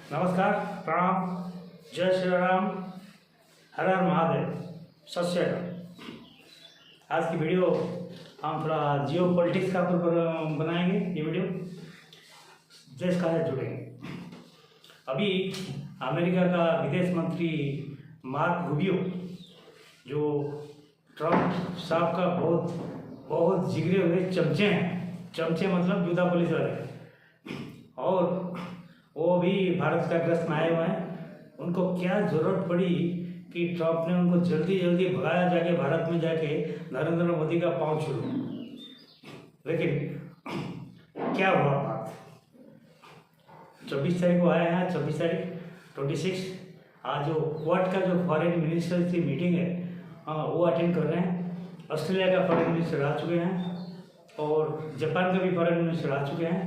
नमस्कार, प्रणाम, जय श्री राम, हर हर महादेव, सत श्री अकाल। आज की वीडियो हम थोड़ा जियो पॉलिटिक्स का ऊपर बनाएंगे। ये वीडियो देश का है जुड़ेंगे। अभी अमेरिका का विदेश मंत्री मार्क रूबियो, जो ट्रम्प साहब का बहुत जिगरे हुए चमचे हैं, चमचे मतलब जुदा पुलिस वाले, और वो भी भारत का गस्त में आए हुए हैं। उनको क्या ज़रूरत पड़ी कि ट्रम्प ने उनको जल्दी जल्दी भगाया, जाके भारत में जाके नरेंद्र मोदी का पाँव छू लो। लेकिन क्या हुआ बात, 24 तारीख को आए हैं, 24 तारीख 26। आज जो क्वाड का जो फॉरेन मिनिस्टर की मीटिंग है, वो अटेंड कर रहे हैं। ऑस्ट्रेलिया का फॉरेन मिनिस्टर आ चुके हैं और जापान का भी फॉरेन मिनिस्टर आ चुके हैं।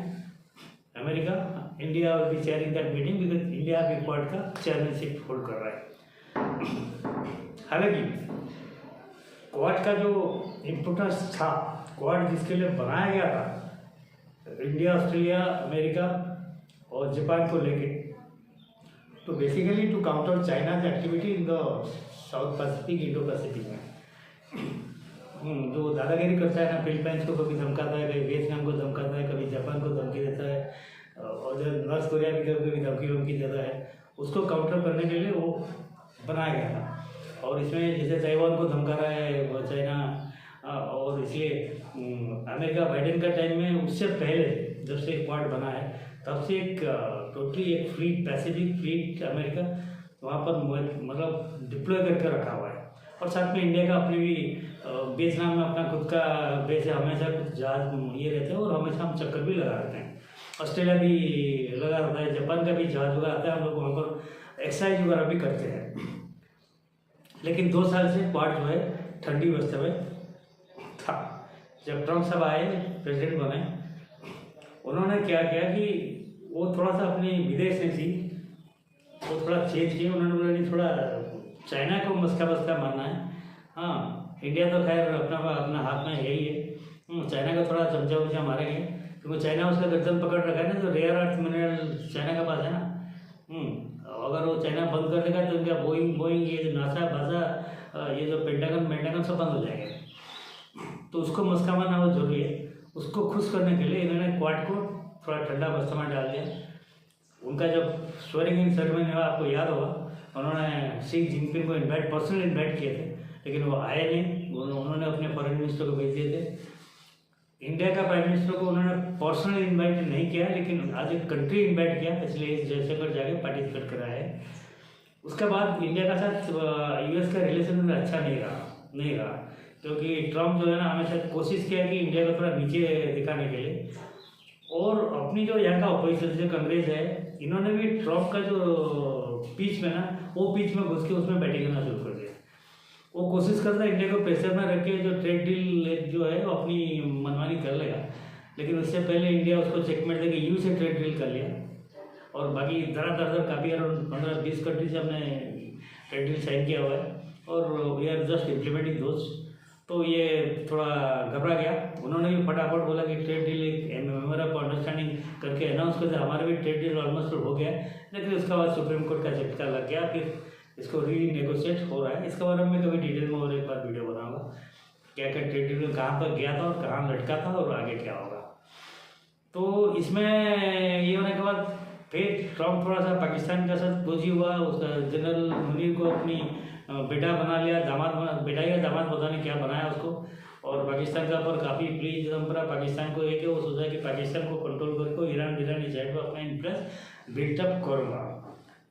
America, India will be chairing that meeting because India भी क्वाड का चेयरमैनशिप होल्ड कर रहा है। हालांकि क्वाड का जो इम्पोर्टेंस था, क्वाड जिसके लिए बनाया गया था, इंडिया, ऑस्ट्रेलिया, अमेरिका और जापान को लेके, तो basically to counter China activity in the South Pacific, Indo Pacific में। जो दादागिरी करता है ना, फिलीपाइंस को कभी धमकाता है, कभी वियतनाम को धमकाता है, कभी जापान को धमकी देता है, और जो नॉर्थ कोरिया भी कभी धमकी देता है, उसको काउंटर करने के लिए वो बनाया गया था। और इसमें जैसे ताइवान को धमका रहा है वो चाइना, और इसलिए अमेरिका बाइडेन का टाइम में, उससे पहले जब से क्वाड बना है, तब से एक टोटली एक फ्लीट, पैसिफिक फ्लीट अमेरिका वहाँ पर मतलब डिप्लॉय करके रखा हुआ है। और साथ में इंडिया का अपने भी वियतनाम में अपना खुद का बेस है, हमेशा कुछ जहाज ये रहते हैं और हमेशा हम चक्कर भी लगा रहते हैं। ऑस्ट्रेलिया भी लगा रहता है, जापान का भी जहाज लगा रहता है, हम लोग वहाँ पर एक्सरसाइज वगैरह भी करते हैं। लेकिन 2 साल से क्वाड जो है ठंडी अवस्था में था। जब ट्रम्प साहब आए, प्रेसिडेंट बने, उन्होंने क्या किया कि वो थोड़ा सा अपनी विदेश नीति वो थोड़ा चेंज किया। उन्होंने बोला कि थोड़ा चाइना को मस्का मारना है। हाँ, इंडिया तो खैर अपना हाथ में है ही है, चाइना का थोड़ा चमचा उमचा मारेंगे, क्योंकि चाइना उसका गर्दन पकड़ रखा है ना, जो रेयर अर्थ मिनरल चाइना के पास है ना। अगर वो चाइना बंद कर देगा तो इनका बोइंग ये जो नासा बासा, ये जो पेंटागन सब बंद हो जाएंगे। तो उसको मस्का मारना बहुत जरूरी है। उसको खुश करने के लिए इन्होंने क्वाड को थोड़ा ठंडा अवस्था में डाल दिया। उनका जब स्वेरिंग इन सेरेमनी हुआ, आपको याद होगा, उन्होंने शी जिनपिंग को पर्सनली इन्वाइट किए थे, लेकिन वो आए नहीं। उन्होंने अपने फॉरेन मिनिस्टर को भेज दिए थे। इंडिया का प्राइम मिनिस्टर को उन्होंने पर्सनली इन्वाइट नहीं किया, लेकिन आज एक कंट्री इन्वाइट किया, इसलिए जयशंकर जाके पार्टिसिपेट कराया है। उसके बाद इंडिया का साथ यूएस का रिलेशन अच्छा नहीं रहा, क्योंकि ट्रम्प जो है ना, हमेशा कोशिश किया कि इंडिया को थोड़ा नीचे दिखाने के लिए। और अपनी जो यहाँ का अपोजिशन जो कांग्रेस है, इन्होंने भी ट्रम्प का जो पीच में ना, वो पीच में घुस के उसमें बैटिंग करना शुरू कर दिया। वो कोशिश करता है इंडिया को प्रेशर में रख के जो ट्रेड डील जो है वो अपनी मनमानी कर लेगा, लेकिन उससे पहले इंडिया उसको चेकमेट देके यू से ट्रेड डील कर लिया। और बाकी दर काफ़ी अराउंड 15-20 कंट्री से हमने ट्रेड डील साइन किया हुआ है, और वी आर जस्ट इम्प्लीमेंटिंग दोस्त। तो ये थोड़ा घबरा गया। उन्होंने भी फटाफट बोला कि ट्रेड डील एक मेमोरेंडम ऑफ अंडरस्टैंडिंग करके अनाउंस कर दिया। हमारे भी ट्रेड डील ऑलमोस्ट हो गया, लेकिन उसके बाद सुप्रीम कोर्ट का झटका लग गया, फिर इसको रीनेगोशिएट हो रहा है। इसके बारे में कभी डिटेल में और एक बार वीडियो बनाऊंगा, क्या क्या ट्रेड डील कहाँ पर गया था और कहाँ लटका था और आगे क्या होगा। तो इसमें ये होने के बाद फिर ट्रम्प थोड़ा सा पाकिस्तान के साथ बोझी हुआ। उसका जनरल मुनीर को अपनी बेटा बना लिया, बेटा या दामाद पता नहीं क्या बनाया उसको। और पाकिस्तान का पर काफ़ी प्लीज परंपरा पाकिस्तान को एक है, वो सोचा कि पाकिस्तान को कंट्रोल करके ईरान इस साइड पर अपना इन्फ्लुएंस बिल्टअप करूँगा।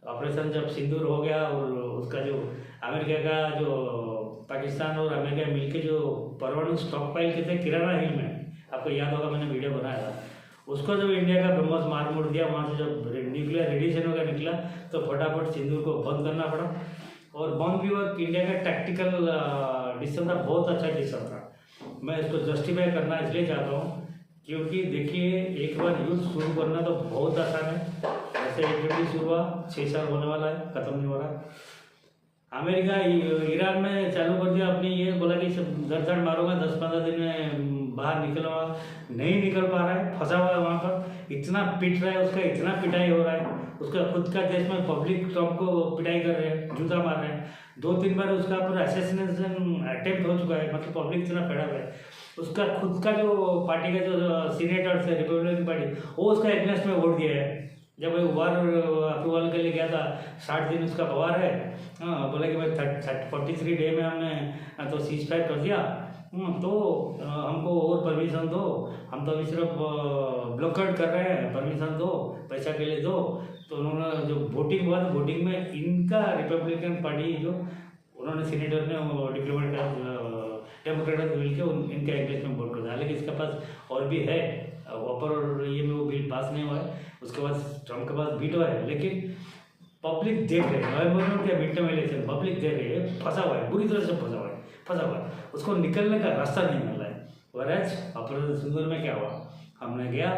ऑपरेशन जब सिंदूर हो गया, और उसका जो अमेरिका का जो पाकिस्तान और अमेरिका मिलके जो परमाणु स्टॉक पाइल के थे किराना हिल में, आपको याद होगा मैंने वीडियो बनाया था, उसको जब इंडिया का ब्रह्मोस मार मुड़ दिया, वहाँ से जब न्यूक्लियर रेडिएशन वगैरह निकला, तो फटाफट सिंदूर को बंद करना पड़ा। और बंद भी हुआ। इंडिया का टैक्टिकल डिसीजन था, बहुत अच्छा डिसीजन था। मैं इसको जस्टिफाई करना इसलिए चाहता हूँ क्योंकि देखिए, एक बार युद्ध शुरू करना तो बहुत आसान है। ऐसे एक शुरू हुआ, 6 साल होने वाला है, ख़त्म नहीं हो रहा। अमेरिका ईरान में चालू कर दिया अपनी, ये बोला कि सब धड़ मारूंगा, 10-15 दिन में बाहर निकला नहीं निकल पा रहा है, फंसा हुआ है वहाँ पर, इतना पिट रहा है, उसका इतना पिटाई हो रहा है, उसका खुद का देश में पब्लिक ट्रम्प को पिटाई कर रहे हैं, जूता मार रहे हैं, 2-3 बार उसका पूरा असैसिनेशन अटेम्प्ट हो चुका है, मतलब पब्लिक इतना फेड अप है। उसका खुद का जो पार्टी का जो सीनेटर्स है रिपब्लिकन पार्टी, वो उसका अगेंस्ट में वोट दिया है। जब वो वार अप्रूवल के लिए गया था, 60 दिन उसका वार है, हाँ, बोला कि भाई 43 डे में हमने तो सीज फायर कर दिया, तो हमको और परमिशन दो, हम तो अभी सिर्फ ब्लॉकआउट कर रहे हैं, परमिशन दो, पैसा के लिए दो। तो उन्होंने जो वोटिंग हुआ था, वोटिंग में इनका रिपब्लिकन पार्टी जो उन्होंने सीनेटर ने डेमोक्रेट मिल के इनके अगेंस्ट में वोट कर दिया। हालांकि इसके पास और भी है, ऊपर ये में वो बिल पास नहीं हुआ है, उसके बाद ट्रम्प के पास वीटो है, लेकिन पब्लिक देख रहे हैं, नवंबर के मिड टर्म इलेक्शन पब्लिक देख रही है, फंसा हुआ है, बुरी तरह से फंसा हुआ है, उसको निकलने का रास्ता नहीं मिल रहा है। वरज ऑपरेशन सिंदूर में क्या हुआ, हमने गया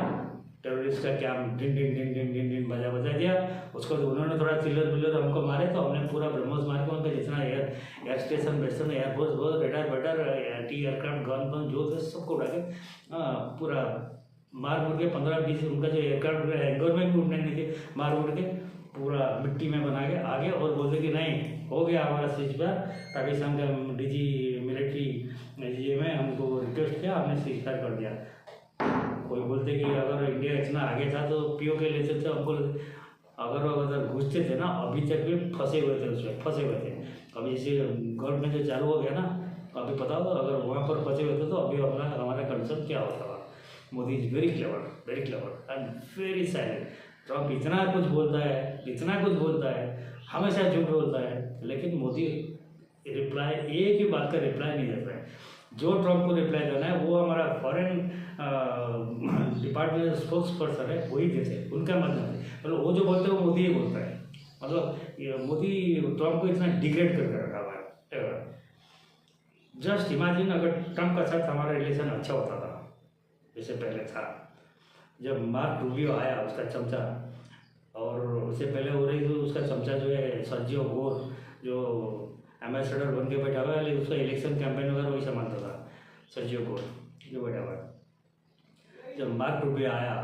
टेररिस्ट का क्या डिन डिन डिन डिन डिन डिन बजा दिया उसको, तो उन्होंने थोड़ा चिल्लर हमको मारे, तो हमने पूरा ब्रह्मोस मार के उनका जितना एयर स्टेशन वेस्टर्न एयरफोर्स बहुत radar weather anti aircraft gun जो थे सबको उड़ा के पूरा मार मुड़ के 15-20 उनका जो एयरक्राफ्ट हैंगर में भी उड़ने नहीं थे, मार मुड़ के पूरा मिट्टी में बना के आगे, और बोलते कि नहीं हो गया हमारा सीज फायर। पाकिस्तान का डीजी मिलिट्री में हमको रिक्वेस्ट किया, हमने सीज फायर कर दिया। कोई बोलते कि अगर इंडिया इतना आगे था तो पीओ के लेते थे, हमको अगर घुसते थे ना, अभी तक भी फंसे हुए थे, उसमें फंसे हुए थे। अभी जैसे गवर्नमेंट में जो चालू हो गया ना, अभी पता हो अगर वहाँ पर फंसे हुए थे तो अभी हमारा कंसर्न क्या होता था। Modi is very clever and very silent. Trump इतना कुछ बोलता है, हमेशा झूठ बोलता है, लेकिन मोदी रिप्लाई एक ही बात का रिप्लाई नहीं देता है। जो ट्रम्प को रिप्लाई देना है वो हमारा फॉरेन डिपार्टमेंट स्पोक्स पर्सन है, वही देते हैं, उनका मतलब है। मतलब वो जो बोलते हैं वो मोदी ही बोलता है। मतलब मोदी ट्रम्प को इतना डिग्रेड करके रखा हुआ है। जस्ट इमेजिन अगर ट्रम्प का साथ हमारा रिलेशन अच्छा होता था, जैसे पहले था, जब मार्क रूबियो आया उसका चमचा, और उससे पहले हो रही तो उसका चमचा जो है सर्जियो गोर, जो एम्बेसडर बन के बैठा हुआ है, लेकिन उसका इलेक्शन कैंपेन वगैरह वही संभालता था, सर्जियो गोर जो बैठा हुआ है। जब मार्क रूबियो आया,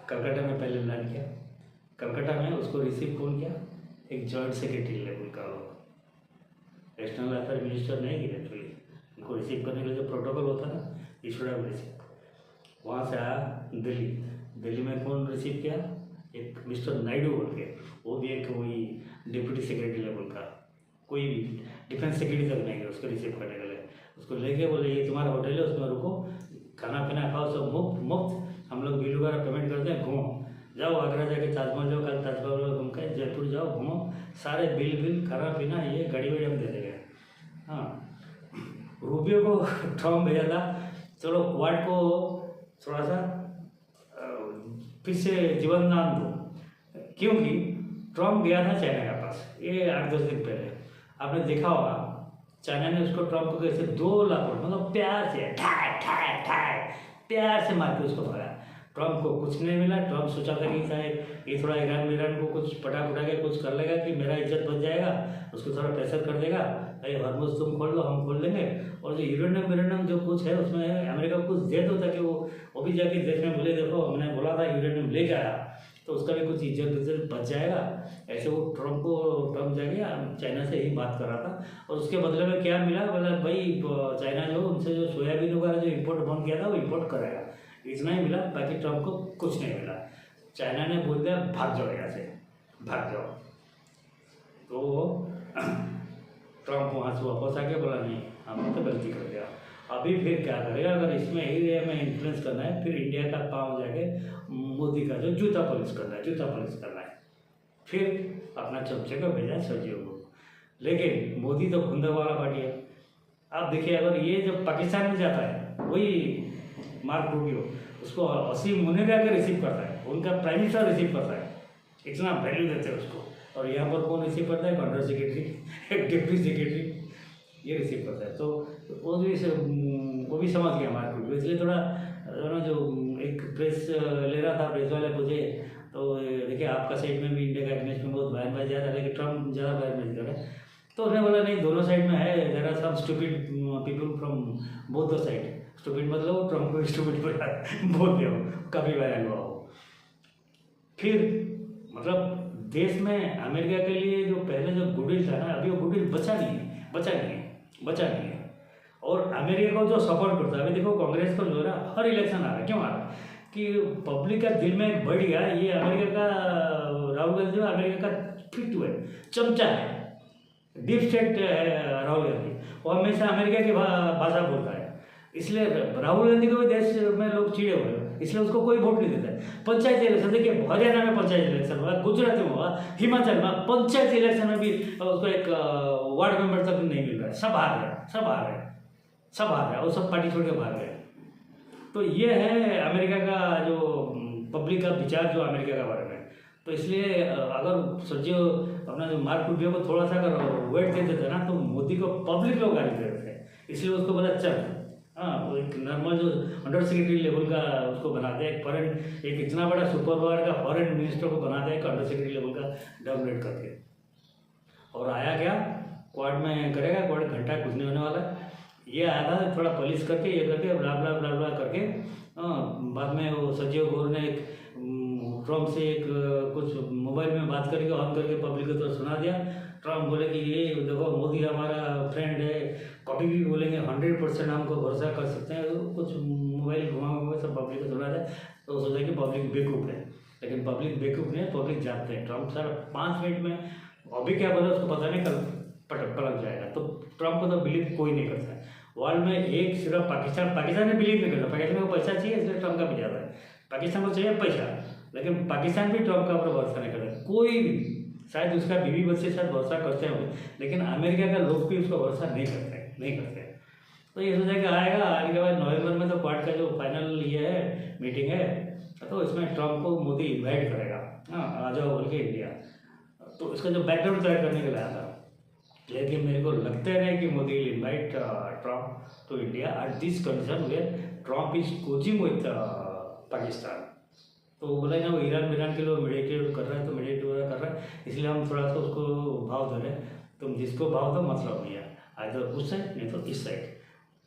कलकत्ता में पहले लैंड किया, कलकत्ता में उसको रिसीव कौन किया, एक जॉइंट सेक्रेटरी लेवल का नेशनल अफेयर मिनिस्टर नहीं डायरेक्टली, उनको रिसीव करने के लिए जो प्रोटोकॉल होता है ना, ईश्वरा रिसीव। वहाँ से आया दिल्ली में कौन रिसीव किया, एक मिस्टर नायडू बोल के, वो भी एक वही डिप्टी सेक्रेटरी लेवल का, कोई भी डिफेंस सेक्रेटरी तक नहीं है उसको रिसीव करने के लिए। उसको लेके बोले ये तुम्हारा होटल है, उसमें रुको, खाना पीना खाओ, सब मुफ्त, हम लोग बिल वगैरह पेमेंट करते हैं, घूमो, जाओ आगरा जाके ताजमहल जाओ, कल ताजमहल घूम के जयपुर जाओ, घूमो, सारे बिल खाना पीना ये गाड़ी वाड़ी हम दे देंगे। हाँ, रूबियो को ट्रम्प भेजा था, चलो क्वाड को थोड़ा सा फिर से जीवन दान दो, क्योंकि ट्रम्प गया था चाइना के पास ये 8-10 दिन पहले। आपने देखा होगा चाइना ने उसको ट्रम्प को कैसे 2 लाख मतलब प्यार से प्यार से मार के उसको मारा। ट्रम्प को कुछ नहीं मिला। ट्रम्प सोचा था कि शायद ये थोड़ा ईरान को कुछ पटा के कुछ कर लेगा कि मेरा इज्जत बच जाएगा, उसको थोड़ा प्रेशर कर देगा, भाई हॉर्मुज़ तुम खोल लो, हम खोल देंगे, और जो यूरेनियम जो कुछ है उसमें अमेरिका को कुछ दे दो, ताकि वो भी जाके देश में बोले देखो हमने बोला था यूरेनियम लेके आया, तो उसका भी कुछ इज्जत बच जाएगा। ऐसे वो ट्रम्प जाके चाइना से ही बात कर रहा था, और उसके बदले में क्या मिला, बोला भाई चाइना जो उनसे जो सोयाबीन वगैरह जो इम्पोर्ट बंद किया था वो इम्पोर्ट करेगा, इतना ही मिला, बाकी ट्रम्प को कुछ नहीं मिला। चाइना ने बोल दिया भाग जाओ यहाँ से, भाग जाओ। तो ट्रम्प वहाँ से वापस आके बोला नहीं हमने तो गलती कर दिया, अभी फिर क्या करेगा, अगर इसमें एरिया में इन्फ्लुएंस करना है फिर इंडिया का पाँव जाके मोदी का जो जूता पॉलिश करना है, फिर अपना चमचे को भेजा सर्जियो को। लेकिन मोदी तो खुंदक वाला पार्टी है। आप देखिए अगर ये जब पाकिस्तान में जाता है वही मार्क रूबियो उसको असीम मुनीर के रिसीव करता है, उनका प्राइम मिनिस्टर रिसीव करता है, इतना वैल्यू देते हैं उसको। और यहाँ पर कौन रिसीव करता है, अंडर सेक्रेटरी, एक डिप्टी सेक्रेटरी, ये रिसीव करता है। तो वो भी समझ गया मार्क रूबियो, इसलिए थोड़ा जो एक प्रेस ले रहा था, प्रेस वाले पूछे तो देखिए आपका साइड में भी इंडिया का अगेंस्ट में बहुत बयान जा रहा है, लेकिन ट्रम्प ज़्यादा बयान कर रहा है। तो उन्होंने बोला नहीं दोनों साइड में है, there are some stupid people from both the side, stupid मतलब वो ट्रम्प को स्टूपिड बोलते हो, कभी वायरल हुआ हो। फिर मतलब देश में अमेरिका के लिए जो पहले जो गुडविल था ना, अभी वो गुडविल बचा नहीं है। और अमेरिका को जो सपोर्ट करता है, अभी देखो कांग्रेस को जो है ना, हर इलेक्शन आ रहा है, क्यों आ रहा है कि पब्लिक का दिल में बढ़ गया ये अमेरिका का राहुल गांधी जो अमेरिका का फिट है, चमचा है, डीप स्टेट है राहुल गांधी, वो हमेशा अमेरिका की भाषा बोलता है। इसलिए राहुल गांधी को भी देश में लोग चिड़े हुए हैं, इसलिए उसको कोई वोट नहीं देता है। पंचायत इलेक्शन देखिए, हरियाणा में पंचायत इलेक्शन हुआ, गुजरात में हुआ, हिमाचल में पंचायत इलेक्शन में भी उसको एक वार्ड मेंबर तक नहीं मिल रहा है, सब हार गए, और सब पार्टी छोड़ के बाहर गए। तो ये है अमेरिका का जो पब्लिक का विचार जो अमेरिका का बारे में। तो इसलिए अगर सोचिए अपना जो मार्क रूबियो को थोड़ा सा अगर वेट देते थे ना, तो मोदी को पब्लिक लोग गाली दे रहे थे, इसलिए उसको बोला चल, हाँ वो एक नॉर्मल जो अंडर सेक्रेटरी लेवल का उसको बना दिया, एक इतना बड़ा सुपर पावर का फॉरेन मिनिस्टर को बना दिया, एक अंडर सेक्रेटरी लेवल का डाउनग्रेड करके। और आया क्या, क्वाड में करेगा, क्वाड घंटा कुछ नहीं होने वाला है। ये आया था थोड़ा पॉलिश करके, ये करके ब्ला ब्ला ब्ला ब्ला करके, बाद में वो संजीव घोष ने एक ट्रम्प से एक कुछ मोबाइल में बात करके ऑन करके पब्लिक को तो सुना दिया। ट्रम्प बोले कि ये देखो मोदी हमारा फ्रेंड है, कभी भी बोलेंगे 100% हमको भरोसा कर सकते हैं। तो कुछ मोबाइल घुमा सब पब्लिक को सुना दिया, तो सोचा कि पब्लिक बेवकूफ़ है, लेकिन पब्लिक बेवकूफ़ नहीं है, पब्लिक जानते हैं। ट्रम्प सर 5 मिनट में अभी क्या बोला उसको पता नहीं, कल पलट जाएगा। तो ट्रम्प को तो बिलीव कोई नहीं करता है वर्ल्ड में, एक सिर्फ पाकिस्तान ने बिलीव नहीं करता। पाकिस्तान को पैसा चाहिए, इसलिए ट्रम्प का भी ज़्यादा है। पाकिस्तान को चाहिए पैसा, लेकिन पाकिस्तान भी ट्रम्प का ऊपर भरोसा नहीं करता कोई भी। शायद उसका बीवी बच्चे शायद भरोसा करते होंगे, लेकिन अमेरिका का लोग भी उसका भरोसा नहीं करते। तो ये सोचा कि आने के बाद नवंबर में तो क्वाड का जो फाइनल ये है मीटिंग है, तो इसमें ट्रम्प को मोदी इन्वाइट करेगा, हाँ आ जाओ बोल के इंडिया। तो इसका जो बैकग्राउंड तैयार करने के लिए आया था, लेकिन मेरे को लगता है कि Modi will invite Trump to India at this condition where Trump is coaching with Pakistan. तो वो बोला ना, वो ईरान के लोग मीडिएट कर रहा है, तो मीडिएट कर रहा है, इसलिए हम थोड़ा सा उसको भाव दे रहे हैं। तुम जिसको भाव दो मतलब नहीं है, आइदर उस साइड नहीं तो इस साइड।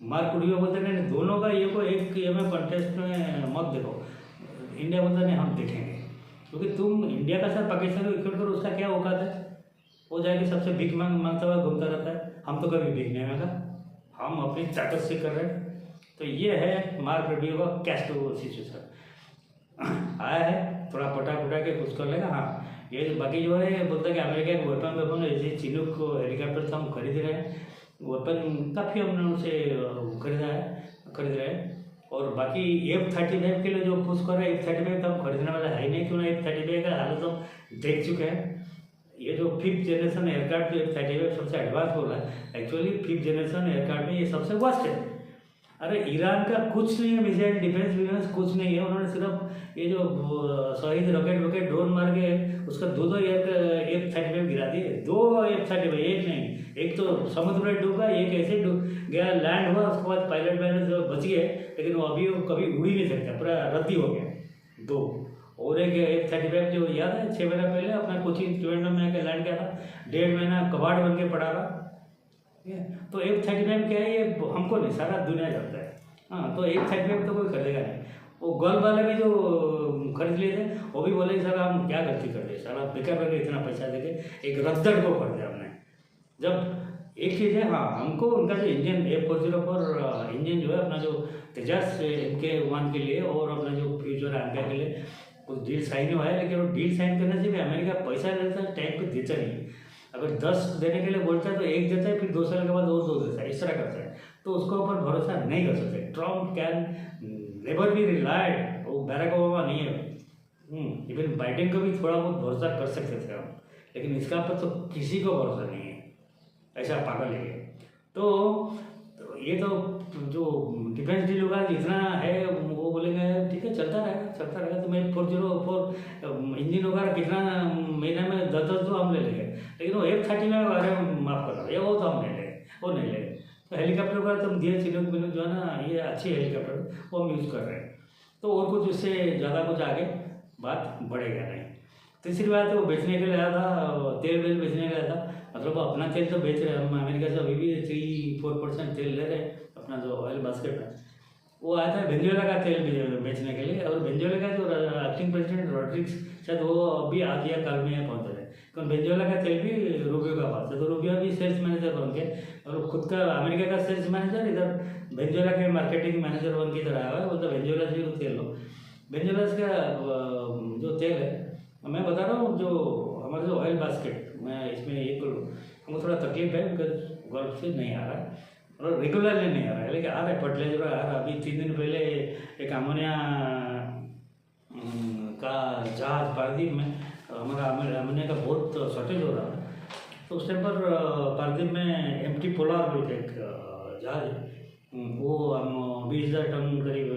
मार्क रूबियो बोलते नहीं, दोनों का ये को एक ये में कंटेस्ट में मत देखो। इंडिया बोलता नहीं हम देखेंगे, क्योंकि तुम इंडिया का साथ पाकिस्तान को इक्वल करो, उसका क्या औकात है। वो जाके सबसे भीख मांगता हुआ घूमता रहता है, हम तो कभी भीख नहीं मांगा, हम अपनी ताकत से कर रहे हैं। तो ये है मार्क रूबियो का कैश टू सिचुएशन। आया है थोड़ा पटा के कुछ कर लेगा, हाँ ये बाकी जो है बोलता है कि अमेरिका के वेपन जैसे चिनूक हेलीकॉप्टर से हम खरीद रहे हैं, वेपन काफ़ी हमने उनसे खरीद रहे हैं। और बाकी F-35 के लिए जो पुश कर रहे हैं, F-35 तो हम खरीदने वाला है ही नहीं, क्यों ना F-35 का हालत हम देख चुके हैं। ये जो 5th जनरेशन एयरक्राफ्ट जो F-35 सबसे एडवांस हो रहा है, एक्चुअली 5th जनरेशन एयरक्राफ्ट में ये सबसे वर्स्ट है। अरे ईरान का कुछ नहीं है, मिसाइल डिफेंस कुछ नहीं है। उन्होंने सिर्फ ये जो शहीद रॉकेट ड्रोन मार के उसका 2 F-35 गिरा दिए, 2 F-35, एक नहीं, एक तो समुद्र में डूबा, एक ऐसे गया लैंड हुआ, उसके बाद पायलट बच गए, लेकिन वो अभी कभी उड़ ही नहीं सकता, पूरा रद्दी हो गया 2। और एक F-35 जो याद है 6 महीना पहले अपना कोचिंग ट्रिवेंड्रम में आके लैंड किया था, 1.5 महीना कबाड़ बन के पड़ा रहा। तो F-35 क्या है, ये हमको नहीं सारा दुनिया जानता है। हाँ, तो F-35 तो कोई खरीदेगा नहीं। वो गल्फ वाले भी जो खरीद लिए थे, वो भी बोले सर हम क्या गलती कर रहे, सारा बेकार करके इतना पैसा देके एक रद्दड़ को खरीदा हमने। जब एक चीज़ है, हाँ हमको उनका जो इंजन F-404 इंजन जो है अपना जो तेजस MK-1 के लिए और अपना जो फ्यूचर एम्पियर के लिए कुछ डील साइन हुआ है, लेकिन वो डील साइन करने से भी अमेरिका पैसा देता है, टाइम पे देता नहीं। अगर 10 देने के लिए बोलता है तो 1 देता है, फिर 2 साल के बाद और 2 देता है, इस तरह करता है। तो उसके ऊपर भरोसा नहीं कर सकते। Trump can never be relied, वो बैरक ओबामा नहीं है। इवन बाइडेन को भी थोड़ा बहुत भरोसा कर सकते थे हम, लेकिन इसका पर तो किसी को भरोसा नहीं है, ऐसा पागल है। तो ये तो जो डिफेंस डील होगा जितना है वो बोलेंगे ठीक है चलता रहेगा। तो मैं 404 इंजन होगा कितना महीना में 10 तो हम ले लेंगे, लेकिन वो F-35 बारे में माफ़ करना ये वो तो हम नहीं लेंगे, वो नहीं लेंगे। तो हेलीकॉप्टर का तुम दिए चिनूक जो है ना, ये अच्छी हेलीकॉप्टर वो हम यूज़ कर रहे हैं। तो और कुछ उससे ज़्यादा कुछ आगे बात बढ़ेगा नहीं। तीसरी बात है वो बेचने के लिए आया था, तेल बेचने के लिए आया था। मतलब अपना तेल तो बेच रहे हैं हम, अमेरिका से अभी भी 3-4% तेल ले रहे हैं अपना जो ऑयल बास्केट में। वो आया था वेनेजुएला का तेल बेचने के लिए, और वेनेजुएला का जो एक्टिंग प्रेसिडेंट रॉड्रिग्स शायद वो अभी आज या कल में पहुंच रहे, क्योंकि वेनेजुएला का तेल भी रूबियो का पास है, तो रूबियो भी सेल्स मैनेजर बन के, और खुद का अमेरिका का सेल्स मैनेजर इधर वेनेजुएला के मार्केटिंग मैनेजर बन के इधर आया हुआ है। बोलता वेनेजुएला से भी तेल लो। वेनेजुएला का जो तेल है, मैं बता रहा हूँ, जो हमारा जो ऑयल बास्केट, मैं इसमें ये करूँ, हमको थोड़ा तकलीफ है, बिकॉज गल्फ से नहीं आ रहा है और रेगुलरली नहीं आ रहा है, लेकिन आ रहा है फर्टिलाइजर आ रहा है। अभी 3 दिन पहले एक अमोनिया का जहाज पारदीप में, हमारा अमोनिया का बहुत शॉर्टेज हो रहा है, तो उस टाइम पर पारदीप में एमटी पोलार बोल के एक जहाज है, वो हम 20,000 टन करीब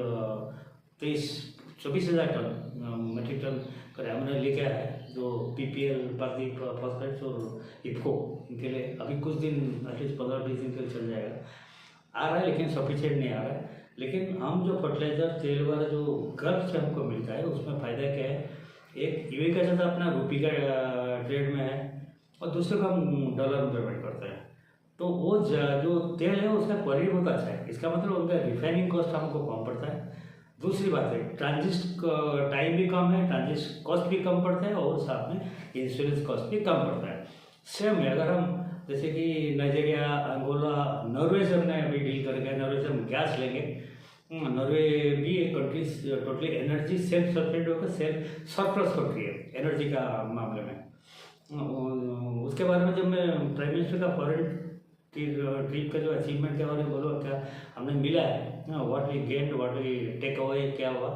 24,000 टन मेट्रिक टन करीब हमने लेके आया है, जो पीपीएल पारदीप फॉस्फेट्स और इफको इनके लिए अभी कुछ दिन एटलीस्ट 15-20 दिन के लिए चल जाएगा। आ रहा है लेकिन सफिशिएंट नहीं आ रहा है। लेकिन हम जो फर्टिलाइजर तेल वाला जो गल्फ से हमको मिलता है उसमें फ़ायदा क्या है, एक यूए का जैसा अपना रुपये का ट्रेड में है और दूसरे को हम डॉलर में पेमेंट करते हैं, तो वो जो तेल है उसका क्वालिटी बहुत अच्छा है। इसका मतलब उनका रिफाइनिंग कॉस्ट हमको कम पड़ता है। दूसरी बात है ट्रांजिट टाइम भी कम है, ट्रांजिट कॉस्ट भी कम पड़ता है और साथ में इंश्योरेंस कॉस्ट भी कम पड़ता है। सेम है अगर हम जैसे कि नाइजीरिया, अंगोला, नॉर्वे से हमने अभी डील करके, नॉर्वे से हम गैस लेंगे। नॉर्वे भी एक country totally energy self sufficient होकर सेल्फ सरप्लस कंट्री है एनर्जी का मामले में। उसके बारे में जब मैं प्राइम मिनिस्टर का फॉरेन ट्रिप का जो अचीवमेंट के बारे में बोलो, क्या हमने मिला है, what we get, what we take away, क्या हुआ,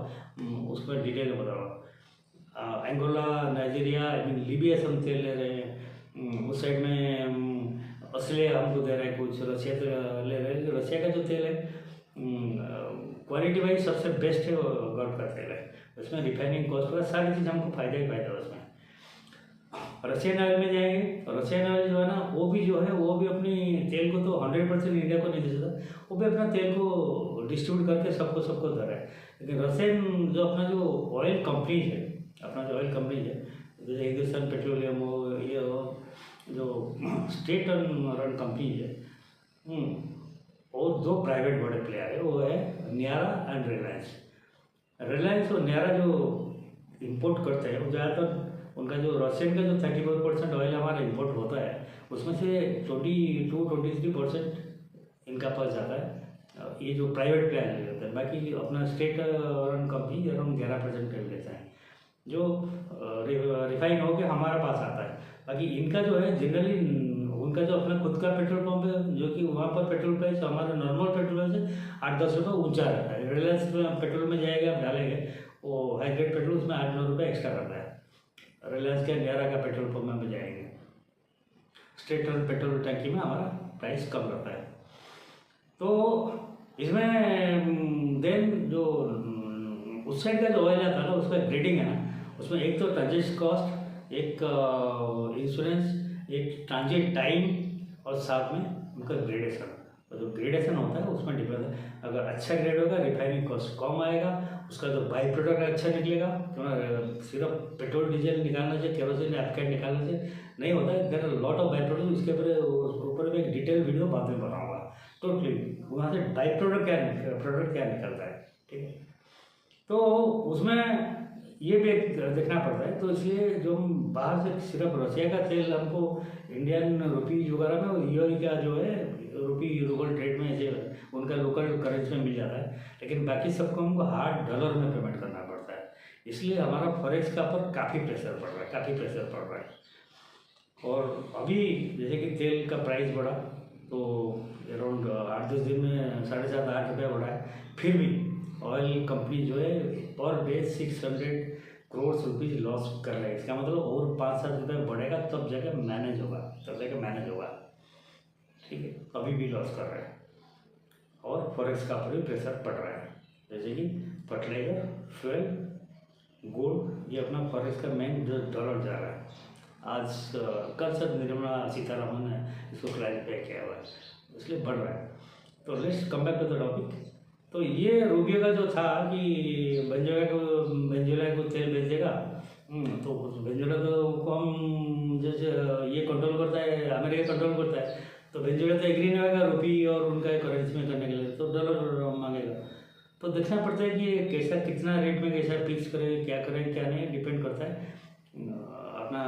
उसमें डिटेल में बताऊँगा। अंगोला, नाइजीरिया, लीबिया से हम तेल ले रहे हैं, उस साइड में ऑस्ट्रेलिया हमको दे रहा है कुछ, रशिया से ले रहे हैं। रशिया का जो तेल है क्वालिटी वाइज सबसे बेस्ट है, गल्फ का तेल है, उसमें रिफाइनिंग कॉस्ट वगैरह सारी चीज़ हमको फायदा ही फायदा है उसमें। रशियन ऑयल में जाएंगे, रशियन ऑयल जो है ना वो भी अपनी तेल को तो 100% इंडिया को नहीं दे सकता, वो भी अपना तेल को डिस्ट्रीब्यूट करके सबको दे रहा है। लेकिन रशियन जो अपना जो ऑयल कंपनीज है, अपना जो ऑयल कंपनीज है, जैसे हिंदुस्तान पेट्रोलियम हो, ये हो, जो स्टेट रन कंपनीज है, और 2 प्राइवेट बड़े प्लेयर है, वो है नियारा एंड रिलायंस। रिलायंस और नियारा जो इंपोर्ट करते हैं वो ज़्यादातर उनका जो रशियन का जो 34% ऑयल हमारा इंपोर्ट होता है उसमें से 22-23% इनका पास जाता है, ये जो प्राइवेट प्लेयर ले लेते हैं। बाकी अपना स्टेट रन कंपनी अराउंड 11% कर लेते हैं, जो रिफाइन होकर हमारा पास आता है। बाकी इनका जो है जनरली उनका जो अपना खुद का पेट्रोल पंप है, जो कि वहाँ पर पेट्रोल प्राइस हमारा नॉर्मल पेट्रोल प्राइस से 8-10 रुपये ऊंचा रहता है। रिलायंस में पेट्रोल में जाएगा, आप डालेंगे, वो हाई ग्रेड पेट्रोल उसमें 8-9 रुपये एक्स्ट्रा रहता है। रिलायंस के नियारा का पेट्रोल पंप में जाएंगे, स्टेट रन पेट्रोल टैंकी में हमारा प्राइस कम रहता है। तो इसमें देन जो उस साइड का जो ऑयल आता है ना, उसका ग्रेडिंग है ना, उसमें एक तो ट्रांजिट कॉस्ट, एक इंश्योरेंस, एक ट्रांजिट टाइम और साथ में उनका ग्रेडेशन। तो जो ग्रेडेशन होता है उसमें डिपेंड है, अगर अच्छा ग्रेड होगा रिफाइनिंग कॉस्ट कम आएगा, उसका जो बाई प्रोडक्ट अच्छा निकलेगा। तो सिर्फ पेट्रोल डीजल निकालना से, केरोसिन एफकेट निकालने से नहीं होता है, there are lot of by product. इसके ऊपर में एक डिटेल वीडियो बाद में बनाऊंगा टोटली, वहाँ से बाई प्रोडक्ट क्या निकलता है, ठीक है। तो उसमें ये भी देखना पड़ता है। तो इसलिए जो हम बाहर से सिर्फ रशिया का तेल हमको इंडियन रुपीज वगैरह में, यूएई का जो है रुपी लोकल ट्रेड में जो उनका लोकल करेंसी में मिल जाता है, लेकिन बाकी सबको हमको हार्ड डॉलर में पेमेंट करना पड़ता है। इसलिए हमारा फॉरेक्स का पर काफ़ी प्रेशर पड़ रहा है। और अभी जैसे कि तेल का प्राइस बढ़ा तो अराउंड 8-10 दिन में 7.5-8 रुपये बढ़ा है, फिर भी ऑयल कंपनी जो है per day 600 crore rupees loss कर रहा है। इसका मतलब और 5-7 रुपये बढ़ेगा तब जाकर मैनेज होगा, ठीक है। अभी भी लॉस कर रहा है और फॉरेक्स का पर भी प्रेशर पड़ रहा है, जैसे कि फर्टिलाइजर, फ्यूल, गोल्ड, ये अपना फॉरेक्स का मेन जो डॉलर जा रहा है। आज कल सर निर्मला सीतारमन ने इसको क्लैरिफाई किया हुआ है, इसलिए बढ़ रहा है। तो let's come back to the topic. तो ये रूबियो का जो था कि वेनेजुएला को तेल बेच देगा, तो वेनेजुएला को हम जैसे ये कंट्रोल करता है, अमेरिका कंट्रोल करता है, तो वेनेजुएला तो एग्री नहीं होगा रुपी और उनका करेंसी में करने के लिए, तो डॉलर मांगेगा। तो देखना पड़ता है कि ये कैसा कितना रेट में कैसा फिक्स करें, क्या करें क्या नहीं, डिपेंड करता है अपना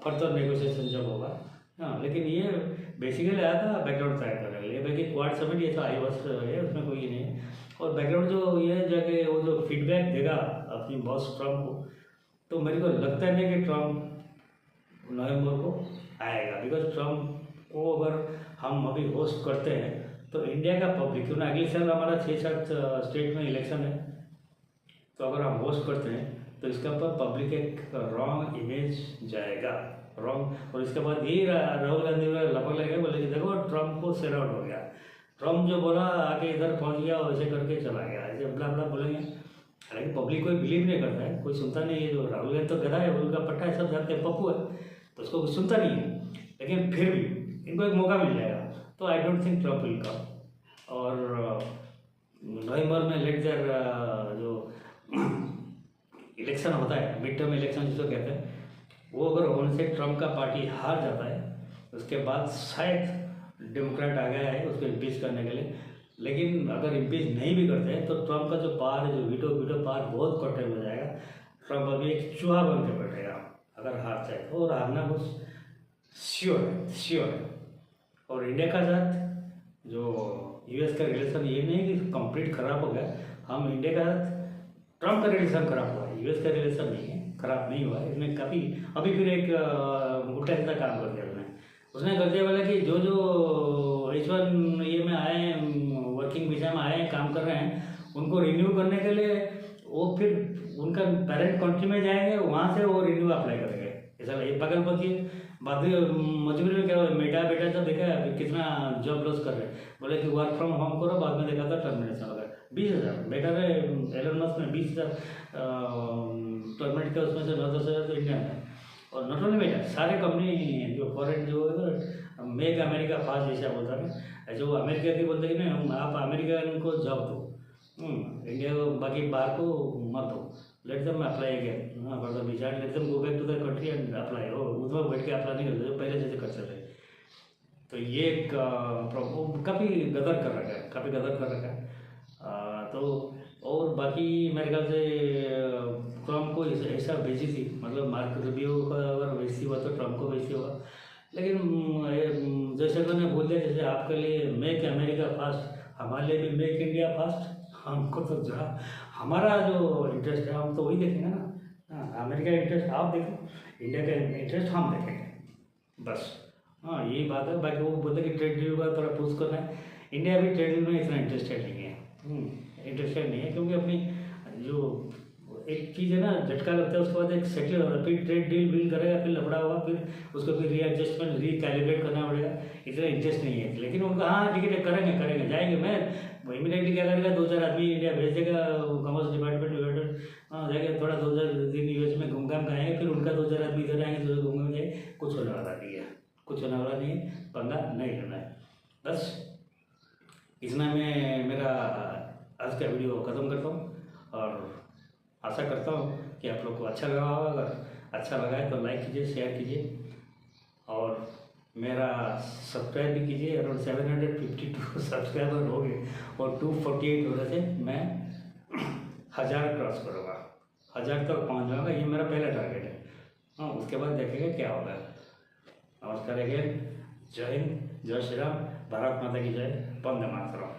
फर्दर नेगोशिएशन जब होगा। हाँ, लेकिन ये बेसिकली आया था बैकग्राउंड तैयार करने के लिए। बाकी क्वाड समिट ये तो IOS है, उसमें कोई नहीं है। और बैकग्राउंड जो ये जाके वो जो फीडबैक देगा अपनी बॉस ट्रम्प को, तो मेरे को लगता है कि ट्रम्प नवंबर को आएगा। बिकॉज ट्रम्प को अगर हम अभी होस्ट करते हैं तो इंडिया का पब्लिक, क्यों ना अगले साल हमारा 6-7 स्टेट में इलेक्शन है, तो अगर हम होस्ट करते हैं तो इसके ऊपर पब्लिक एक रॉन्ग इमेज जाएगा, रॉन्ग। और इसके बाद ये राहुल गांधी लगभग लगे, बोले कि देखो ट्रम्प को सेल आउट हो गया, ट्रम्प जो बोला आके इधर पहुंच गया, वैसे करके चला गया, ऐसे बड़ा बड़ा बोलेंगे। हालांकि पब्लिक कोई बिलीव नहीं करता है, कोई सुनता नहीं है। जो राहुल गांधी तो गधा है, उनका पट्टा है, सब जानते हैं, पप्पू है, तो उसको कुछ सुनता नहीं है। लेकिन फिर भी इनको एक मौका मिल जाएगा, तो I don't think Trump will come. और नवंबर में लेट देयर जो इलेक्शन होता है, मिड टर्म इलेक्शन जिसको कहते हैं, वो अगर होने से ट्रम्प का पार्टी हार जाता है, उसके बाद शायद डेमोक्रेट आ गया है उसको इम्पीच करने के लिए। लेकिन अगर इम्पीच नहीं भी करते हैं तो ट्रम्प का जो पावर है, जो वीटो पावर बहुत कटे हो जाएगा। ट्रम्प अभी एक चूहा बन के बैठेगा अगर हार जाए, और हारना बहुत श्योर है। और इंडिया का साथ जो US का रिलेशन ये नहीं कि कंप्लीट खराब हो गया, हम इंडिया का साथ ट्रम्प का रिलेशन खराब हुआ है, US का रिलेशन नहीं है, खराब नहीं हुआ है। इसमें काफ़ी अभी फिर एक उल्टा सीधा काम कर दिया उसने कर दिया। बोला कि जो H1 ये में आए हैं, वर्किंग वीजा में आए हैं, काम कर रहे हैं, उनको रिन्यू करने के लिए वो फिर उनका पेरेंट कंट्री में जाएंगे, वहाँ से वो रिन्यू अप्लाई करेंगे। ऐसा ये पागलपंती है। बाद में मजबूरी में क्या हुआ, बेटा तो देखा है कितना जॉब लॉस कर रहे हैं। बोले कि वर्क फ्रॉम होम करो, बाद में देखा था टर्मिनेशन हो गया। 20,000 बेटर है एलन मस्क में 20,000 टर्मिनेट के, उसमें से 9-10,000 तो इंडिया में। और नॉट ओनली बेटा, सारे कंपनी जो फॉरेन जो है मेक अमेरिका फास्ट जैसा बोलता है, जो अमेरिका की बोलते हैं कि नहीं आप अमेरिकन को जॉब दो, इंडिया को बाकी बाहर को मत दो, let them apply again for the visa, let them go back to the country and apply. हो उसमें बैठ के अप्लाई नहीं करते जो पहले जैसे करते थे। तो ये एक काफ़ी गदर कर रखा है, तो और बाकी मेरे ख्याल से ट्रम्प को ऐसा भेजी थी, मतलब मार्क रूबियो का अगर वैसी हुआ तो ट्रम्प को वैसी होगा। लेकिन जयशंकर ने बोल दिया जैसे आपके लिए मेक अमेरिका फास्ट, हमारे लिए भी मेक इंडिया फास्ट। हमको तो जहाँ हमारा जो इंटरेस्ट है हम तो वही देखेंगे ना। अमेरिका का इंटरेस्ट आप देखो, इंडिया का इंटरेस्ट हम देखेंगे, बस। हाँ, यही बात है। बाकी वो बोलते कि ट्रेड डील का थोड़ा पुश करना है, इंडिया भी ट्रेड डील में इतना इंटरेस्टेड नहीं है, क्योंकि अपनी जो एक चीज़ है ना, झटका लगता है, उसके बाद एक सेटल होगा, फिर ट्रेड डील करेगा, फिर लफड़ा होगा, फिर उसको फिर रीएडजस्टमेंट रिकैलिब्रेट करना पड़ेगा। इतना इंटरेस्ट नहीं है। लेकिन उनका हाँ ठीक है, करेंगे जाएंगे। मैं इमीडिएटली क्या करेगा, 2-4 आदमी इंडिया भेज देगा, कॉमर्स डिपार्टमेंट हाँ जाएगा, थोड़ा 2-4 दिन US में घूम घाम आएंगे, फिर उनका 2-4 आदमी इधर आएंगे, 2 घूम जाएंगे। कुछ होने वाला नहीं है, पंगा नहीं लेना है, बस। इतना मैं मेरा आज का वीडियो ख़त्म करता हूँ, और आशा करता हूँ कि आप लोग को अच्छा लगा होगा। अगर अच्छा लगा है तो लाइक कीजिए, शेयर कीजिए, और मेरा सब्सक्राइब भी कीजिए। अराउंड 752 सब्सक्राइबर हो गए, और 248 होने से मैं 1000 क्रॉस करूँगा, 1000 तक पहुँच जाऊँगा। ये मेरा पहला टारगेट है। हाँ, उसके बाद देखेंगे क्या होगा। नमस्कार अगेन, जय हिंद, जय श्री राम, भारत माता की जय, वंदे मातरम।